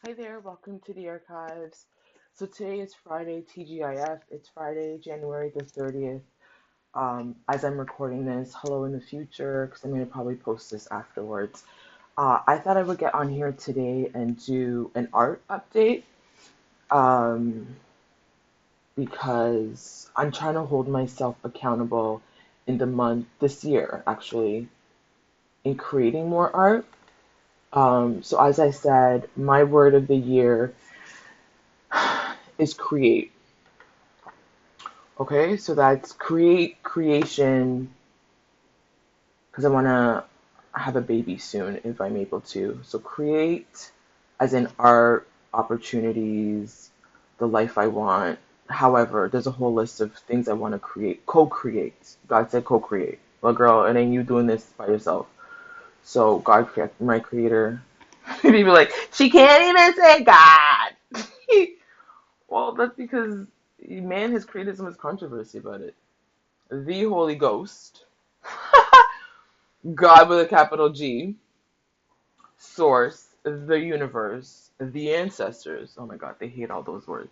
Hi there, welcome to the archives. So today is Friday, TGIF. It's Friday, January the 30th. As I'm recording this, hello in the future, because I'm going to probably post this afterwards. I thought I would get on here today and do an art update um, because I'm trying to hold myself accountable in the month, this year actually, in creating more art. So as I said, my word of the year is create. Okay, so that's creation, because I want to have a baby soon if I'm able to. So create as in art, opportunities, the life I want. However, there's a whole list of things I want to create. Co-create. God said co-create. Well, girl, it ain't you doing this by yourself. So God, my creator. People like, she can't even say God. Well, that's because man has created so much controversy about it. The Holy Ghost, God with a capital G, Source, the universe, the ancestors. Oh my God, they hate all those words.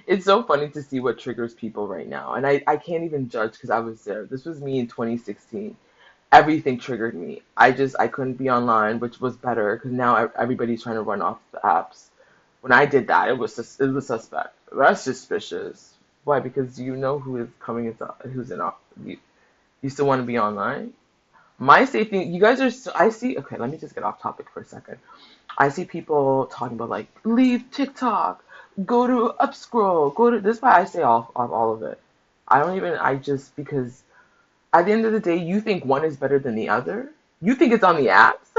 It's so funny to see what triggers people right now. And I can't even judge because I was there. This was me in 2016. Everything triggered me. I couldn't be online, which was better because now everybody's trying to run off the apps. When I did that, it was suspect. That's suspicious. Why? Because you know who is coming into who's in. You still want to be online? My safety, you guys are, I see, okay, let me just get off topic for a second. I see people talking about like, leave TikTok, go to upscroll, this is why I say off all of it. I don't even, I just, because at the end of the day, you think one is better than the other. You think it's on the apps.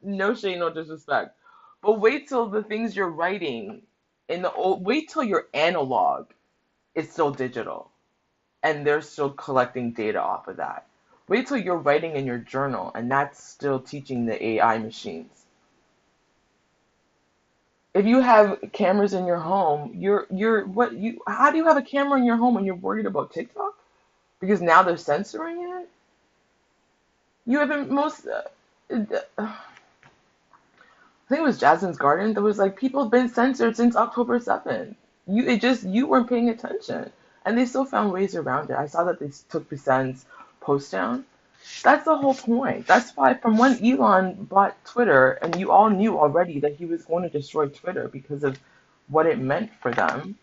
No shade, no disrespect. But wait till the things you're writing wait till your analog is still digital and they're still collecting data off of that. Wait till you're writing in your journal and that's still teaching the AI machines. If you have cameras in your home, you're what you how do you have a camera in your home when you're worried about TikTok? Because now they're censoring it. You haven't most. I think it was Jasmine's Garden. There was like people have been censored since October 7th. You weren't paying attention, and they still found ways around it. I saw that they took Bisen's post down. That's the whole point. That's why from when Elon bought Twitter, and you all knew already that he was going to destroy Twitter because of what it meant for them,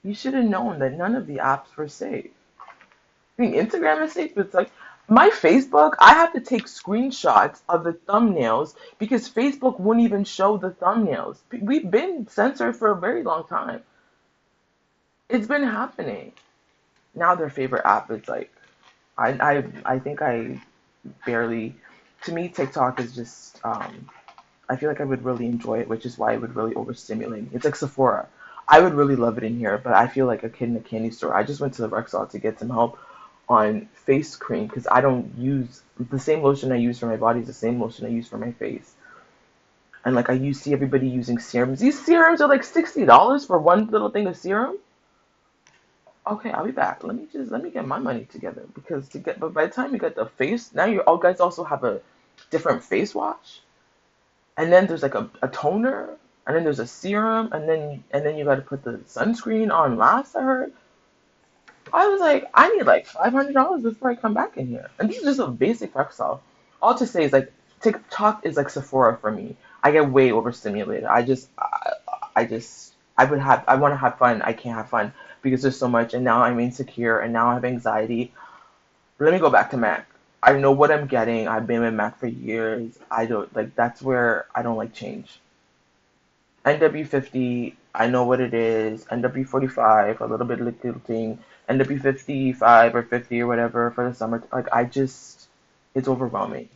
you should have known that none of the apps were safe. I think Instagram is safe, but it's like my Facebook, I have to take screenshots of the thumbnails because Facebook wouldn't even show the thumbnails. We've been censored for a very long time. It's been happening. Now their favorite app is like I think I barely to me TikTok is just I feel like I would really enjoy it, which is why it would really overstimulate me. It's like Sephora. I would really love it in here, but I feel like a kid in a candy store. I just went to the Rexall to get some help on face cream because I don't use the same lotion I use for my body is the same lotion I use for my face. And like see everybody using serums. These serums are like $60 for one little thing of serum. Okay, I'll be back. Let me get my money together because but by the time you get the face now you all guys also have a different face wash. And then there's like a toner, and then there's a serum, and then you got to put the sunscreen on last. I heard. I was like, I need like $500 before I come back in here, and this is just a basic Rexall. All to say is like TikTok is like Sephora for me. I get way overstimulated. I want to have fun. I can't have fun because there's so much, and now I'm insecure, and now I have anxiety. Let me go back to Mac. I know what I'm getting. I've been with Mac for years. I don't like that's where I don't like change. NW50, I know what it is. NW45, a little bit of tilting. NW55 or 50 or whatever for the summer. Like it's overwhelming.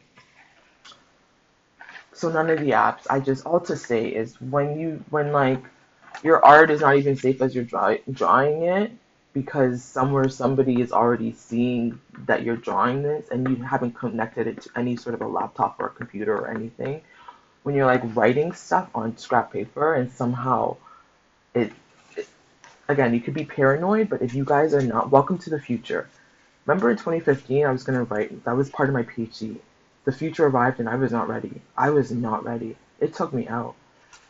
So none of the apps. All to say is when like your art is not even safe as you're drawing it because somewhere somebody is already seeing that you're drawing this and you haven't connected it to any sort of a laptop or a computer or anything. When you're like writing stuff on scrap paper and somehow it, it again, you could be paranoid, but if you guys are not, welcome to the future. Remember in 2015, I was going to write, that was part of my PhD. The future arrived and I was not ready. I was not ready. It took me out.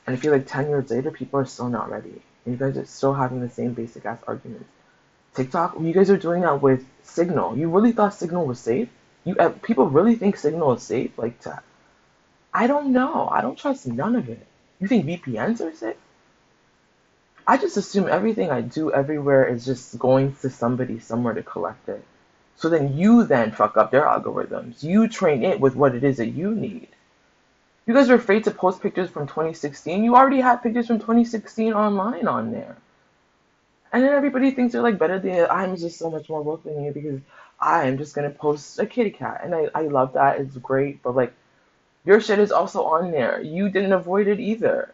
And I feel like 10 years later, people are still not ready. And you guys are still having the same basic ass arguments. TikTok, you guys are doing that with Signal. You really thought Signal was safe? People really think Signal is safe? Like, I don't know. I don't trust none of it. You think VPNs are safe? I just assume everything I do everywhere is just going to somebody somewhere to collect it. So then you then fuck up their algorithms. You train it with what it is that you need. You guys are afraid to post pictures from 2016. You already had pictures from 2016 online on there. And then everybody thinks they're like better than I'm just so much more woke than you because I am just gonna post a kitty cat. And I love that. It's great. But like your shit is also on there. You didn't avoid it either.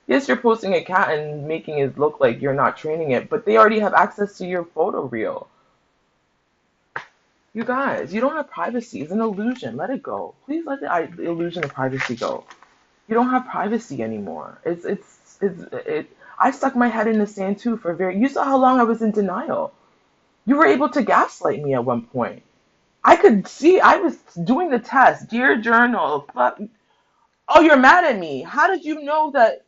Yes, you're posting a cat and making it look like you're not training it, but they already have access to your photo reel. You guys, you don't have privacy. It's an illusion. Let it go. Please let the illusion of privacy go. You don't have privacy anymore. I stuck my head in the sand too for very. You saw how long I was in denial. You were able to gaslight me at one point. I could see I was doing the test. Dear journal. But, oh, you're mad at me. How did you know that?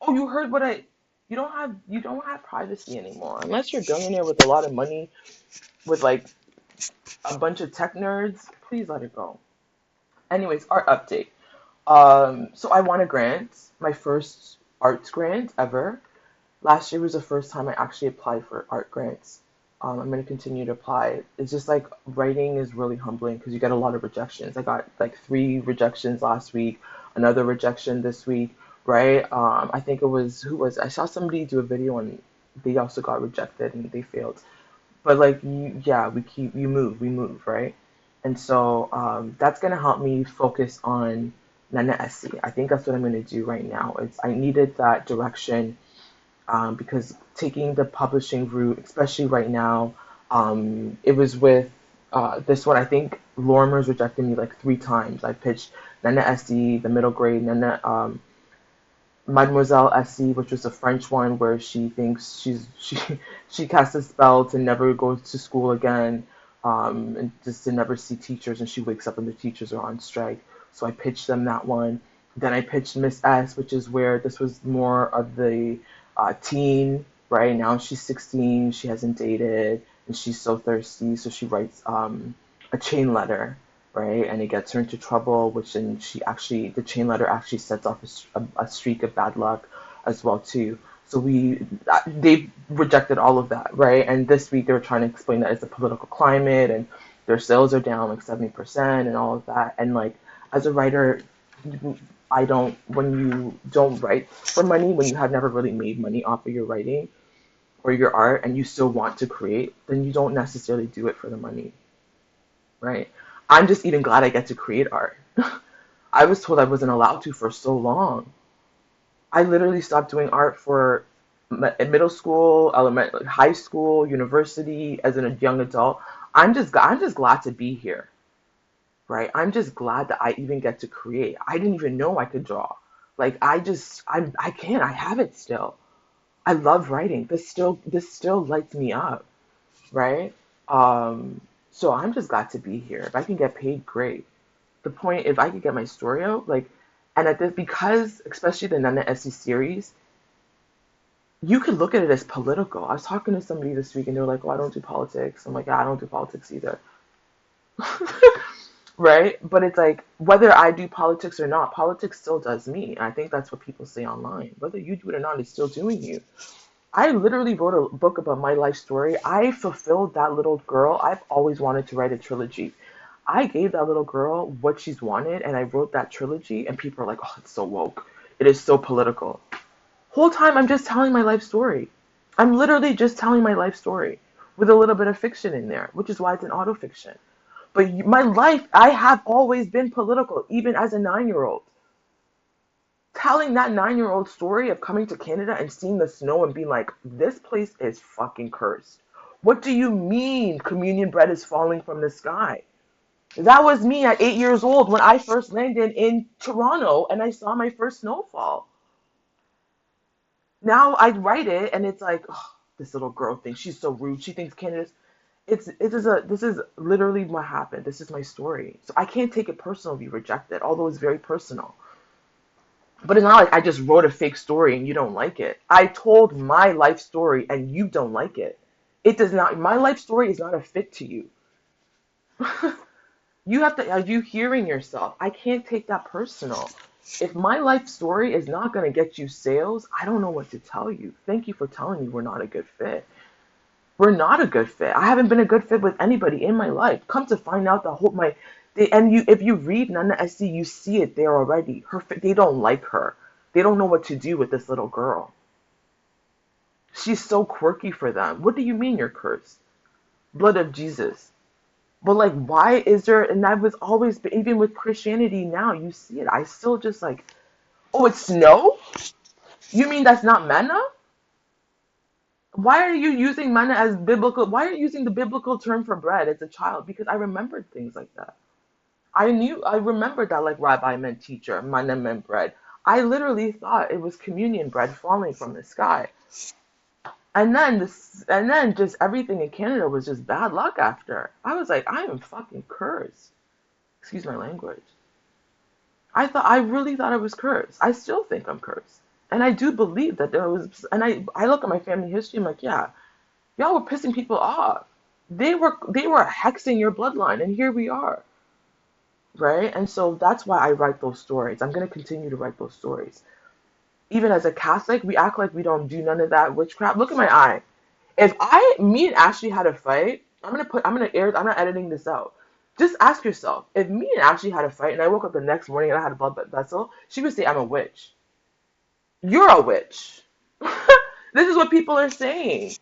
Oh, you heard what I. You don't have privacy anymore unless you're a billionaire with a lot of money with like a bunch of tech nerds. Please let it go. Anyways, art update. So I won a grant, my first arts grant ever. Last year was the first time I actually applied for art grants. I'm going to continue to apply. It's just like writing is really humbling because you get a lot of rejections. I got like 3 rejections last week, another rejection this week, right? I think it was, who was, I saw somebody do a video and they also got rejected and they failed. But like, yeah, we move, right? And so that's going to help me focus on NANA ESSIE. I think that's what I'm going to do right now. I needed that direction because taking the publishing route, especially right now, it was with this one. I think Lorimer's rejected me like 3 times. I pitched NANA ESSIE, the middle grade, NANA Mademoiselle Essie, which was a French one where she thinks she casts a spell to never go to school again, and just to never see teachers, and she wakes up and the teachers are on strike. So I pitched them that one. Then I pitched Miss S, which is where this was more of the teen. Right now she's 16, she hasn't dated, and she's so thirsty, so she writes a chain letter, right? And it gets her into trouble, which then the chain letter actually sets off a streak of bad luck as well too. So they rejected all of that, right? And this week they were trying to explain that it's a political climate and their sales are down like 70% and all of that. And like as a writer, when you don't write for money, when you have never really made money off of your writing or your art and you still want to create, then you don't necessarily do it for the money, right? I'm just even glad I get to create art. I was told I wasn't allowed to for so long. I literally stopped doing art for middle school, high school, university, as a young adult. I'm just glad to be here, right? I'm just glad that I even get to create. I didn't even know I could draw. Like I can. I have it still. I love writing. This still lights me up, right? So I'm just glad to be here. If I can get paid, great. The point, if I could get my story out, like, and at this, because especially the Nana Essie series, you could look at it as political. I was talking to somebody this week and they were like, "Oh, I don't do politics." I'm like, "Yeah, I don't do politics either." Right? But it's like, whether I do politics or not, politics still does me. And I think that's what people say online. Whether you do it or not, it's still doing you. I literally wrote a book about my life story. I fulfilled that little girl. I've always wanted to write a trilogy. I gave that little girl what she's wanted, and I wrote that trilogy, and people are like, "Oh, it's so woke. It is so political." Whole time, I'm just telling my life story. I'm literally just telling my life story with a little bit of fiction in there, which is why it's an autofiction. But my life, I have always been political, even as a 9-year-old. Telling that 9-year-old story of coming to Canada and seeing the snow and being like, this place is fucking cursed. What do you mean communion bread is falling from the sky? That was me at 8 years old when I first landed in Toronto and I saw my first snowfall. Now I write it and it's like, oh, this little girl thinks she's so rude. She thinks Canada's. This is literally what happened. This is my story. So I can't take it personal, be rejected, although it's very personal. But it's not like I just wrote a fake story and you don't like it. I told my life story and you don't like it. It does not, my life story is not a fit to you. You have to, are you hearing yourself? I can't take that personal. If my life story is not going to get you sales, I don't know what to tell you. Thank you for telling me we're not a good fit. We're not a good fit. I haven't been a good fit with anybody in my life. Come to find out, the whole my and you, if you read Nana Essie, you see it there already. They don't like her. They don't know what to do with this little girl. She's so quirky for them. What do you mean you're cursed? Blood of Jesus. But like, why is there? And that was always, but even with Christianity now, you see it. I still just like, oh, it's snow? You mean that's not manna? Why are you using manna as biblical? Why are you using the biblical term for bread as a child? Because I remembered things like that. I remembered that like rabbi meant teacher, manna meant bread. I literally thought it was communion bread falling from the sky. And then just everything in Canada was just bad luck after. I was like, I am fucking cursed. Excuse my language. I really thought I was cursed. I still think I'm cursed. And I do believe that there was, and I look at my family history, I'm like, yeah, y'all were pissing people off. They were hexing your bloodline, and here we are, right? And so that's why I write those stories. I'm gonna continue to write those stories. Even as a Catholic, we act like we don't do none of that witchcraft. Look at my eye. If me and Ashley had a fight, I'm not editing this out. Just ask yourself, if me and Ashley had a fight and I woke up the next morning and I had a blood vessel, she would say I'm a witch. You're a witch. This is what people are saying.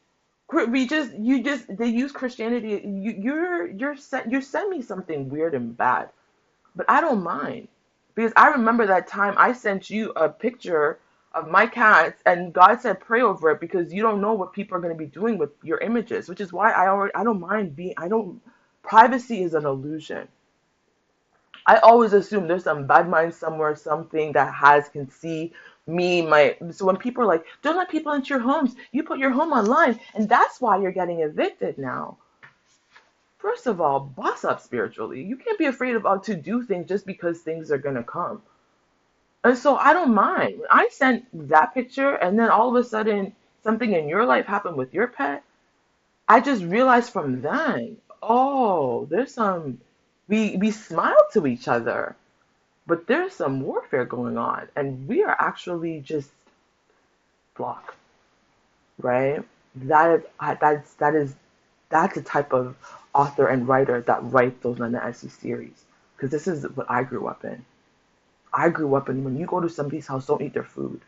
They use Christianity. You send me something weird and bad, but I don't mind because I remember that time I sent you a picture of my cats and God said pray over it because you don't know what people are going to be doing with your images, which is why I don't mind being I don't privacy is an illusion. I always assume there's some bad mind somewhere, something that has can see me, my so when people are like, don't let people into your homes, you put your home online, and that's why you're getting evicted now. First of all, boss up spiritually. You can't be afraid of to do things just because things are gonna come. And so I don't mind. When I sent that picture and then all of a sudden something in your life happened with your pet, I just realized from then, oh, there's some we smile to each other. But there's some warfare going on, and we are actually just blocked, right? That's the type of author and writer that write those NANA ESSIE series, because this is what I grew up in. I grew up in when you go to somebody's house, don't eat their food.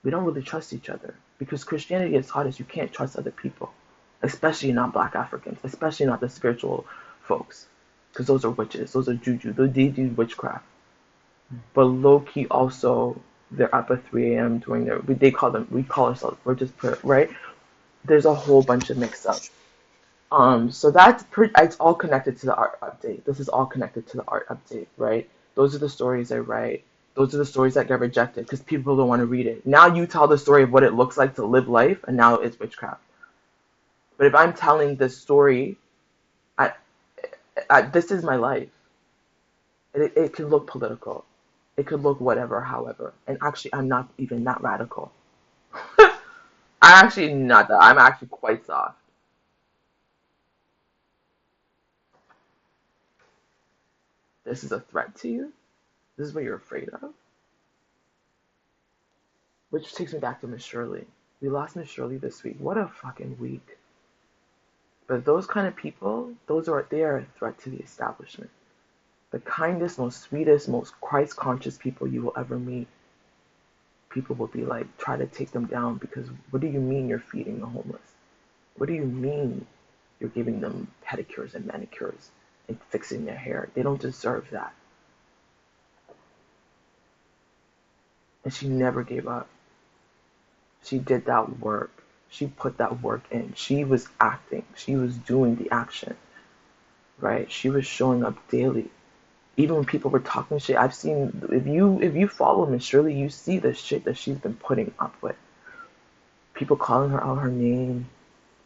We don't really trust each other because Christianity has taught us you can't trust other people, especially not Black Africans, especially not the spiritual folks, because those are witches, those are juju, they do witchcraft. But low key also they're up at 3 a.m. doing their we call ourselves we're just right. There's a whole bunch of mix up. So it's all connected to the art update. This is all connected to the art update, right? Those are the stories I write. Those are the stories that get rejected because people don't want to read it. Now you tell the story of what it looks like to live life, and now it's witchcraft. But if I'm telling this story, I, this is my life. It can look political. It could look whatever, however. And actually, I'm not even that radical. I'm actually not that. I'm actually quite soft. This is a threat to you? This is what you're afraid of? Which takes me back to Miss Shirley. We lost Miss Shirley this week. What a fucking week. But those kind of people, they are a threat to the establishment. The kindest, most sweetest, most Christ conscious people you will ever meet. People will be like, try to take them down because what do you mean you're feeding the homeless? What do you mean you're giving them pedicures and manicures and fixing their hair? They don't deserve that. And she never gave up. She did that work. She put that work in. She was acting. She was doing the action, right? She was showing up daily. Even when people were talking shit, I've seen, if you follow Miss Shirley, you see the shit that she's been putting up with. People calling her out her name,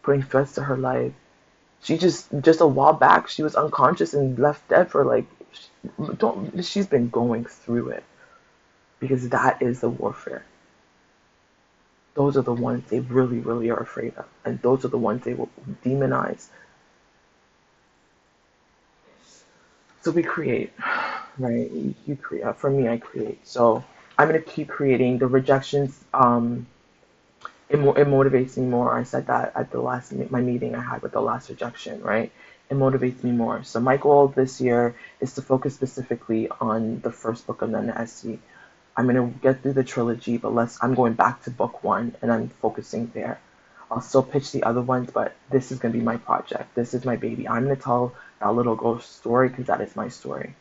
putting threats to her life. She just a while back, she was unconscious and left dead for like, she's been going through it. because that is the warfare. Those are the ones they really, really are afraid of. And those are the ones they will demonize. So we create, right? You create. For me, I create. So I'm going to keep creating. The rejections, it motivates me more. I said that at the last my meeting I had with the last rejection, right? It motivates me more. So my goal this year is to focus specifically on the first book of NANA ESSIE. I'm gonna get through the trilogy, but I'm going back to book one and I'm focusing there. I'll still pitch the other ones, but this is gonna be my project. This is my baby. I'm gonna tell that little girl's story because that is my story,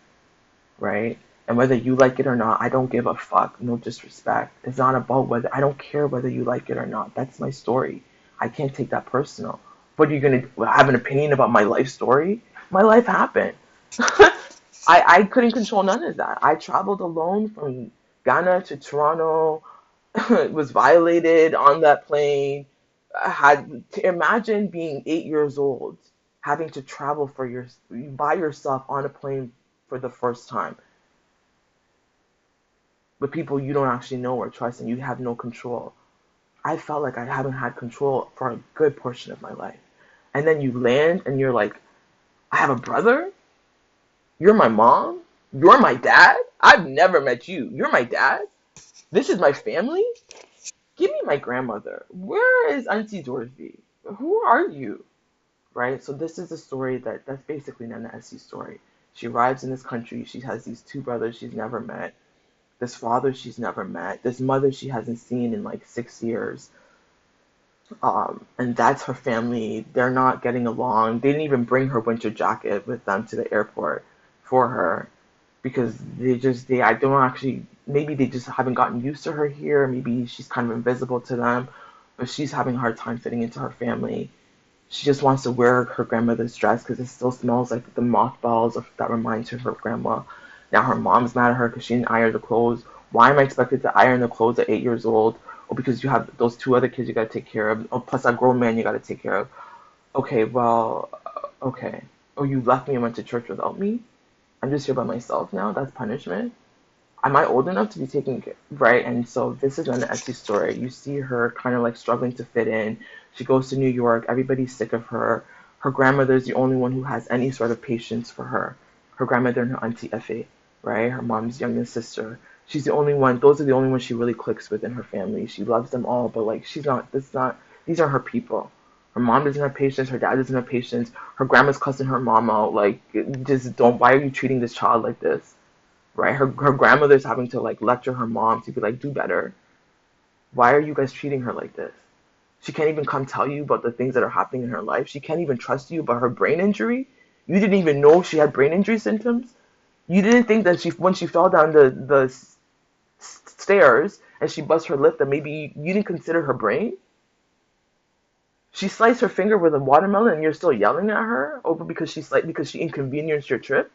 right? And whether you like it or not, I don't give a fuck. No disrespect. It's not about whether I don't care whether you like it or not. That's my story. I can't take that personal. What are you gonna have an opinion about my life story? My life happened. I couldn't control none of that. I traveled alone from Ghana to Toronto, was violated on that plane. I had to imagine being 8 years old, having to travel by yourself on a plane for the first time with people you don't actually know or trust and you have no control. I felt like I haven't had control for a good portion of my life. And then you land and you're like, I have a brother? You're my mom? You're my dad? I've never met you. You're my dad? This is my family? Give me my grandmother. Where is Auntie Dorothy? Who are you? Right? So this is a story that's basically Nana Essie's story. She arrives in this country. She has these two brothers she's never met. This father she's never met. This mother she hasn't seen in like 6 years. And that's her family. They're not getting along. They didn't even bring her winter jacket with them to the airport for her because I don't actually, maybe they just haven't gotten used to her here. Maybe she's kind of invisible to them, but she's having a hard time fitting into her family. She just wants to wear her grandmother's dress because it still smells like the mothballs that reminds her of her grandma. Now her mom's mad at her because she didn't iron the clothes. Why am I expected to iron the clothes at 8 years old? Oh, because you have those two other kids you gotta take care of. Oh, plus that grown man you gotta take care of. Okay, well, okay. Oh, you left me and went to church without me? I'm just here by myself now? That's punishment? Am I old enough to be taking care? Right? And so this is an Etsy story. You see her kind of like struggling to fit in. She goes to New York. Everybody's sick of her. Her grandmother's the only one who has any sort of patience for her. Her grandmother and her auntie Effie, right? Her mom's youngest sister. She's the only one. Those are the only ones she really clicks with in her family. She loves them all, but like she's not. This not. These are her people. Her mom doesn't have patience. Her dad doesn't have patience. Her grandma's cussing her mom out. Like, just don't. Why are you treating this child like this? Right? Her grandmother's having to like lecture her mom to be like, do better. Why are you guys treating her like this? She can't even come tell you about the things that are happening in her life. She can't even trust you about her brain injury. You didn't even know she had brain injury symptoms. You didn't think that when she fell down the stairs and she bust her lip that maybe you didn't consider her brain. She sliced her finger with a watermelon and you're still yelling at her over because she inconvenienced your trip.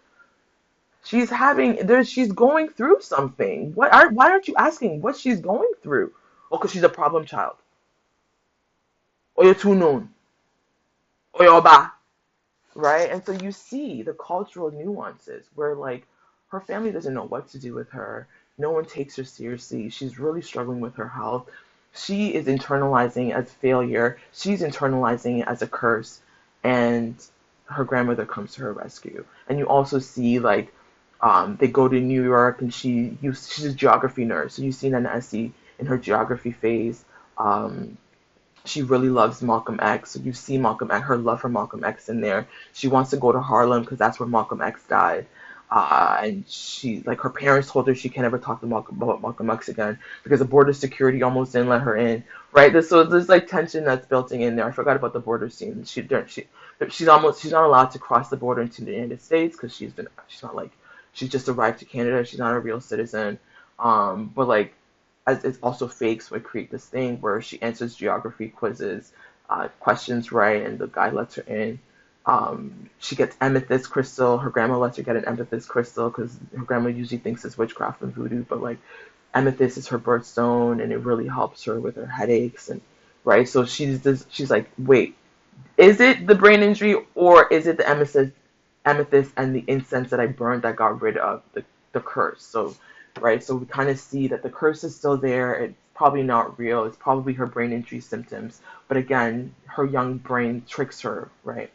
She's going through something. Why aren't you asking what she's going through? Oh, because she's a problem child. Or you're too known. Or you're bad. Right? And so you see the cultural nuances where like her family doesn't know what to do with her. No one takes her seriously. She's really struggling with her health. She is internalizing as failure. She's internalizing as a curse. And her grandmother comes to her rescue. And you also see like they go to New York and she's a geography nerd. So you see Nana Essie in her geography phase. She really loves Malcolm X. So you see her love for Malcolm X in there. She wants to go to Harlem because that's where Malcolm X died. And her parents told her she can never talk to about Malcolm X again because the border security almost didn't let her in, right? So there's like tension that's built in there. I forgot about the border scene. She's not allowed to cross the border into the United States because she's just arrived to Canada. She's not a real citizen. But like as it's also fake, so I create this thing where she answers geography quizzes, questions right, and the guy lets her in. She gets amethyst crystal. Her grandma lets her get an amethyst crystal because her grandma usually thinks it's witchcraft and voodoo, but like amethyst is her birthstone, and it really helps her with her headaches and right. So she's like, wait, is it the brain injury or is it the amethyst and the incense that I burned that got rid of the curse? So right? So we kind of see that the curse is still there. It's probably not real. It's probably her brain injury symptoms. But again, her young brain tricks her, right?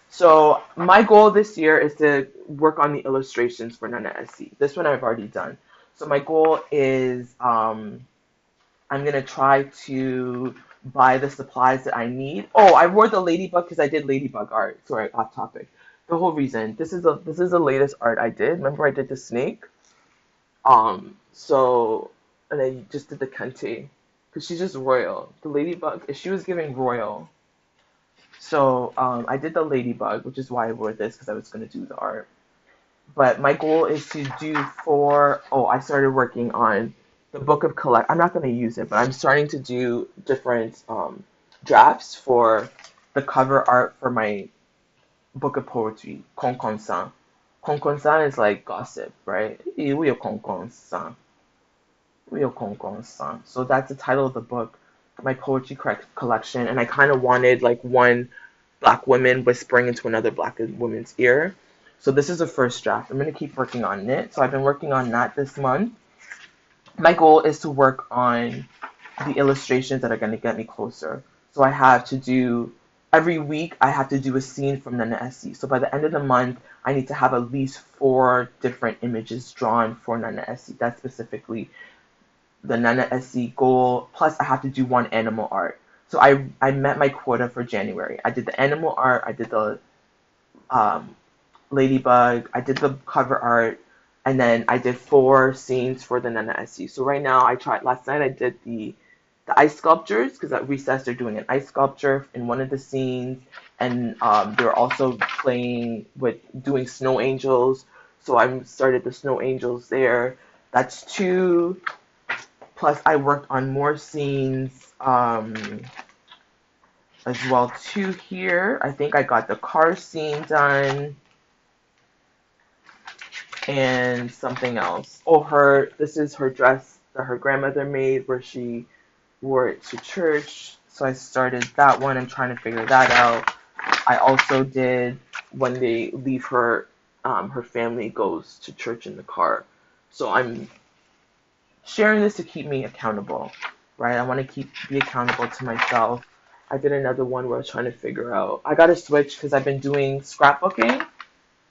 So my goal this year is to work on the illustrations for NANA ESSIE. This one I've already done. So my goal is I'm gonna try to buy the supplies that I need. Oh, I wore the ladybug because I did ladybug art. Sorry, off topic. The whole reason this is the latest art I did. Remember I did the snake. So and I just did the kente because she's just royal. The ladybug, she was giving royal. So I did the ladybug, which is why I wore this because I was gonna do the art. But my goal is to do four. Oh, I started working on the book of collect. I'm not going to use it, but I'm starting to do different drafts for the cover art for my book of poetry, Konkonsan. Konkonsan is like gossip, right? We are Konkonsan. We are Konkonsan. So that's the title of the book, my poetry collection, and I kind of wanted like one black woman whispering into another black woman's ear. So this is the first draft. I'm going to keep working on it. So I've been working on that this month. My goal is to work on the illustrations that are going to get me closer. So I have to do, every week, I have to do a scene from NANA ESSIE. So by the end of the month, I need to have at least 4 different images drawn for NANA ESSIE. That's specifically the NANA ESSIE goal. Plus, I have to do 1 animal art. So I met my quota for January. I did the animal art. I did the um, ladybug. I did the cover art, and then I did 4 scenes for the NANA ESSIE. So right now, I tried. Last night I did the ice sculptures because at recess they're doing an ice sculpture in one of the scenes, and they're also playing with doing snow angels. So I started the snow angels there. That's 2. Plus, I worked on more scenes as well too here. I think I got the car scene done and something else. Oh, this is her dress that her grandmother made where she wore it to church. So I started that one. I'm trying to figure that out. I also did when they leave her family goes to church in the car. So I'm sharing this to keep me accountable, right? I want to be accountable to myself. I did another one where I was trying to figure out. I got to switch because I've been doing scrapbooking.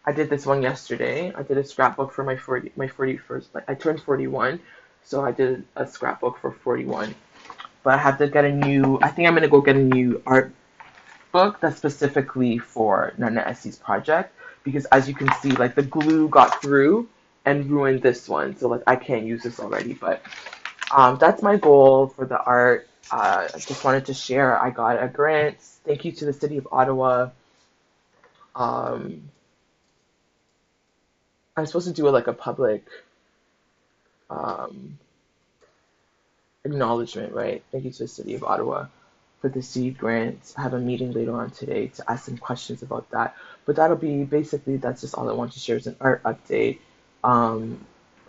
I did this one yesterday. I did a scrapbook for my 41st. I turned 41, so I did a scrapbook for 41. But I have to get a new. I think I'm gonna go get a new art book that's specifically for NANA ESSIE's project because, as you can see, like the glue got through and ruined this one. So like I can't use this already. But that's my goal for the art. I just wanted to share. I got a grant. Thank you to the City of Ottawa. Um, I'm supposed to do like a public um, acknowledgement, right? Thank you to the City of Ottawa for the seed grant. I have a meeting later on today to ask some questions about that. But that'll be basically that's just all I want to share is an art update. Um,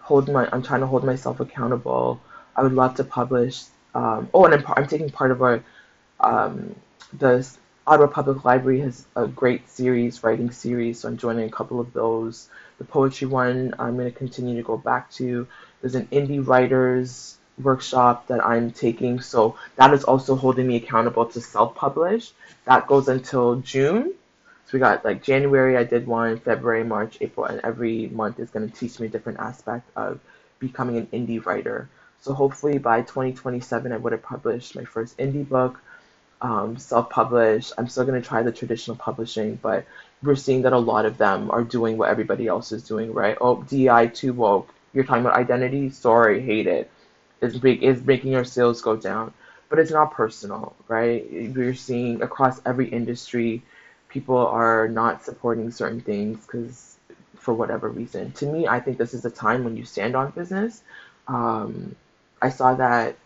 I'm trying to hold myself accountable. I would love to publish. And I'm taking part of um, the Ottawa Public Library has a great series, writing series, so I'm joining a couple of those. The poetry one, I'm going to continue to go back to. There's an indie writers workshop that I'm taking, so that is also holding me accountable to self-publish. That goes until June. So we got like January, I did one, February, March, April, and every month is going to teach me a different aspect of becoming an indie writer. So hopefully by 2027, I would have published my first indie book, self-published. I'm still going to try the traditional publishing, but we're seeing that a lot of them are doing what everybody else is doing, right? Oh, DI too woke. You're talking about identity? Sorry, hate it. It's making your sales go down. But it's not personal, right? We're seeing across every industry, people are not supporting certain things because for whatever reason. To me, I think this is a time when you stand on business. Um, I saw that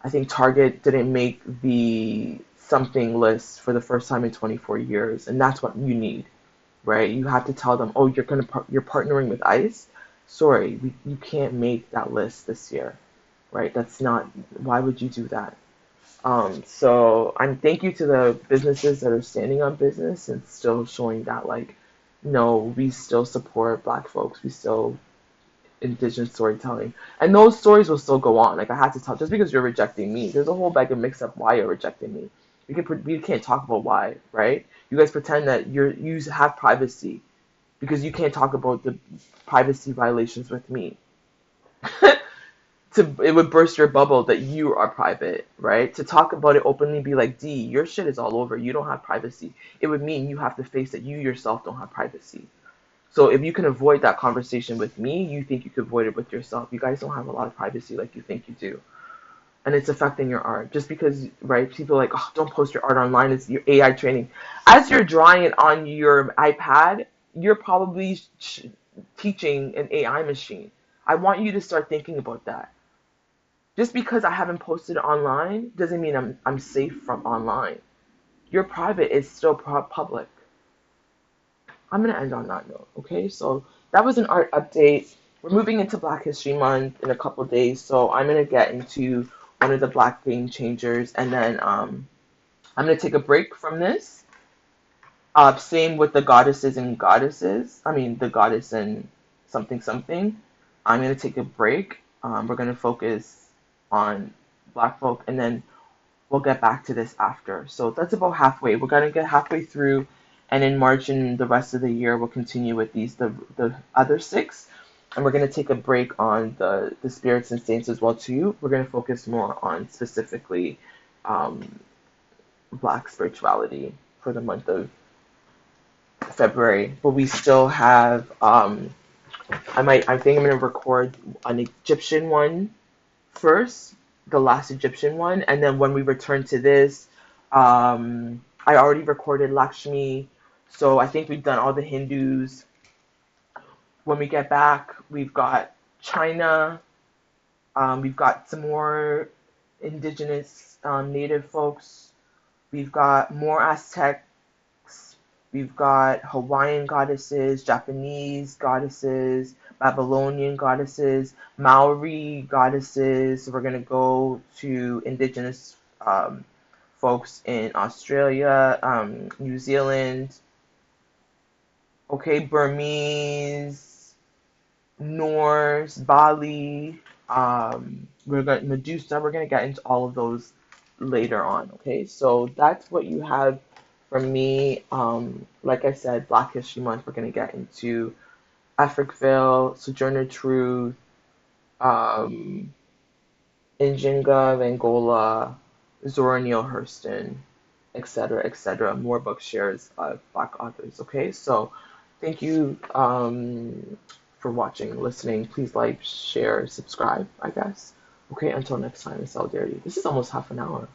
I think Target didn't make the something list for the first time in 24 years, and that's what you need, right? You have to tell them, oh, you're partnering with ICE. Sorry, you can't make that list this year, right? That's not. Why would you do that? So I'm thank you to the businesses that are standing on business and still showing that like, no, we still support Black folks. We still indigenous storytelling. And those stories will still go on. Like I had to tell, just because you're rejecting me, there's a whole bag of mix up why you're rejecting me. We can't talk about why, right? You guys pretend that you have privacy because you can't talk about the privacy violations with me. It would burst your bubble that you are private, right? To talk about it openly, be like, D, your shit is all over. You don't have privacy. It would mean you have to face that you yourself don't have privacy. So if you can avoid that conversation with me, you think you could avoid it with yourself. You guys don't have a lot of privacy like you think you do. And it's affecting your art. Just because, right, people are like, oh, don't post your art online, it's your AI training. As you're drawing it on your iPad, you're probably teaching an AI machine. I want you to start thinking about that. Just because I haven't posted online doesn't mean I'm safe from online. Your private is still public. I'm going to end on that note, okay? So that was an art update. We're moving into Black History Month in a couple days, so I'm going to get into one of the Black game changers, and then I'm going to take a break from this. Same with the goddesses and goddesses. I mean, the goddess and something something. I'm going to take a break. We're going to focus on Black folk, and then we'll get back to this after. So that's about halfway. We're going to get halfway through, and in March and the rest of the year, we'll continue with the other six. And we're going to take a break on the spirits and saints as well, too. We're going to focus more on specifically Black spirituality for the month of February. But we still have, I think I'm going to record an Egyptian one first, the last Egyptian one, and then when we return to this, I already recorded Lakshmi, so I think we've done all the Hindus. When we get back, we've got China, we've got some more indigenous native folks, we've got more Aztecs, we've got Hawaiian goddesses, Japanese goddesses, Babylonian goddesses, Maori goddesses. So we're going to go to indigenous folks in Australia, New Zealand, okay, Burmese, Norse, Bali, Medusa. We're going to get into all of those later on, okay? So that's what you have from me. Like I said, Black History Month, we're going to get into Africville, Sojourner Truth, Njinga of Angola, Zora Neale Hurston, etc., etc. More book shares of Black authors. Okay, so thank you for watching, listening. Please like, share, subscribe, I guess. Okay, until next time in solidarity. This is almost half an hour.